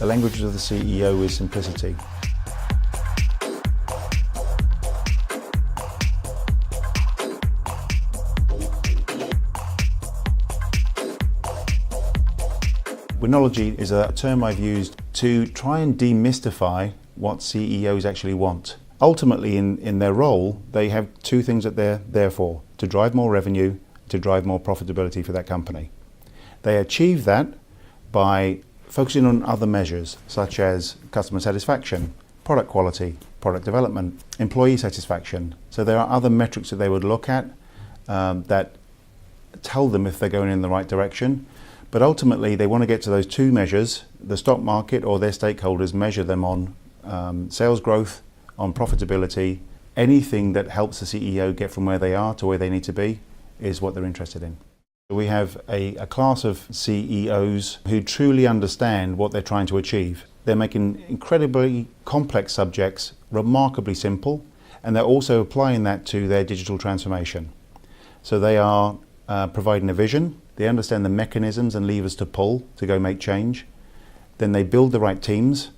The language of the CEO is simplicity. Winology is a term I've used to try and demystify what CEOs actually want. Ultimately, in their role, they have two things that they're there for: to drive more revenue, to drive more profitability for that company. They achieve that by focusing on other measures, such as customer satisfaction, product quality, product development, employee satisfaction. So there are other metrics that they would look at that tell them if they're going in the right direction. But ultimately, they want to get to those two measures. The stock market or their stakeholders measure them on sales growth, on profitability. Anything that helps the CEO get from where they are to where they need to be is what they're interested in. We have a class of CEOs who truly understand what they're trying to achieve. They're making incredibly complex subjects remarkably simple, and they're also applying that to their digital transformation. So they are providing a vision. They understand the mechanisms and levers to pull to go make change. Then they build the right teams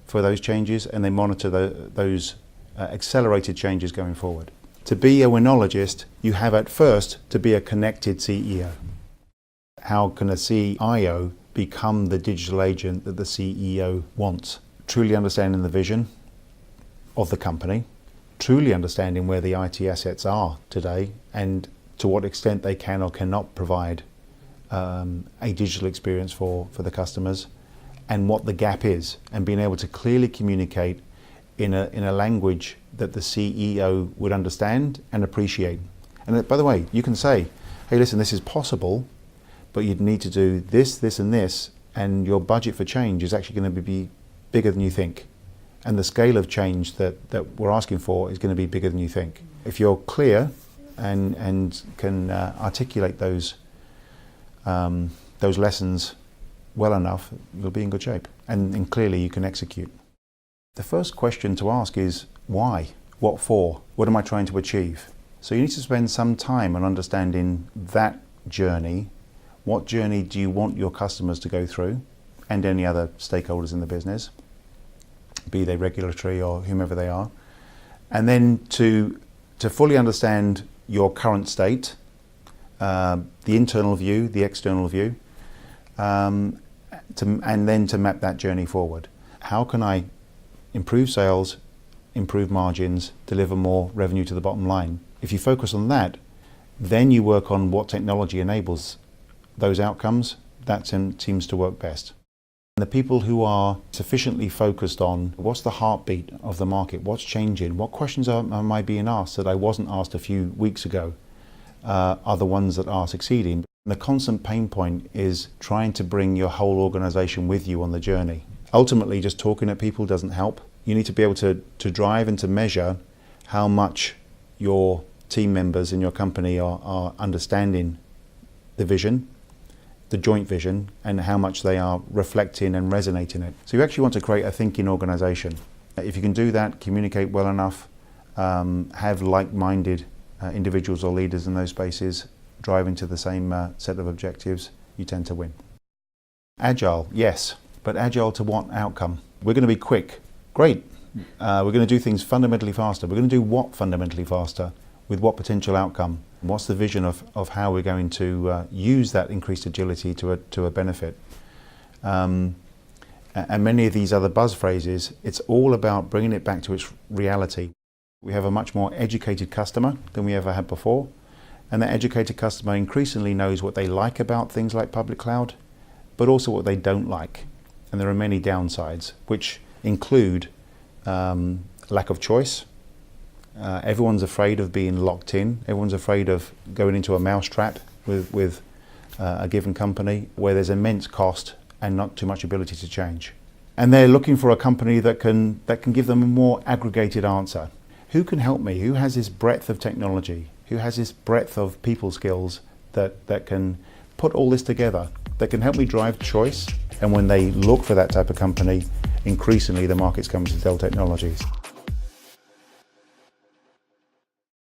for those changes, and they monitor those accelerated changes going forward. To be a winologist, you have at first to be a connected CEO. How can a CIO become the digital agent that the CEO wants? Truly understanding the vision of the company, truly understanding where the IT assets are today, and to what extent they can or cannot provide a digital experience for the customers, and what the gap is, and being able to clearly communicate in a language that the CEO would understand and appreciate. And by the way, you can say, hey, listen, this is possible, but you'd need to do this, this, and this, and your budget for change is actually going to be bigger than you think. And the scale of change that we're asking for is going to be bigger than you think. If you're clear and can articulate those lessons well enough, you'll be in good shape. And clearly you can execute. The first question to ask is why? What for? What am I trying to achieve? So you need to spend some time on understanding that journey. What journey do you want your customers to go through, and any other stakeholders in the business, be they regulatory or whomever they are. And then to fully understand your current state, the internal view, the external view, and then to map that journey forward. How can I improve sales, improve margins, deliver more revenue to the bottom line? If you focus on that, then you work on what technology enables those outcomes. That seems to work best. And the people who are sufficiently focused on what's the heartbeat of the market, what's changing, what questions am I being asked that I wasn't asked a few weeks ago, are the ones that are succeeding. And the constant pain point is trying to bring your whole organization with you on the journey. Ultimately, just talking at people doesn't help. You need to be able to drive and to measure how much your team members in your company are understanding the vision, the joint vision, and how much they are reflecting and resonating it. So you actually want to create a thinking organization. If you can do that, communicate well enough, have like-minded individuals or leaders in those spaces driving to the same set of objectives, you tend to win. Agile, yes, but agile to what outcome? We're going to be quick. Great. We're going to do things fundamentally faster. We're going to do what fundamentally faster? With what potential outcome? What's the vision of how we're going to use that increased agility to a benefit? And many of these other buzz phrases, it's all about bringing it back to its reality. We have a much more educated customer than we ever had before. And that educated customer increasingly knows what they like about things like public cloud, but also what they don't like. And there are many downsides, which include lack of choice. Everyone's afraid of being locked in. Everyone's afraid of going into a mousetrap with a given company where there's immense cost and not too much ability to change. And they're looking for a company that can give them a more aggregated answer. Who can help me? Who has this breadth of technology? Who has this breadth of people skills that can put all this together, that can help me drive choice? And when they look for that type of company, increasingly the market's coming to Dell Technologies.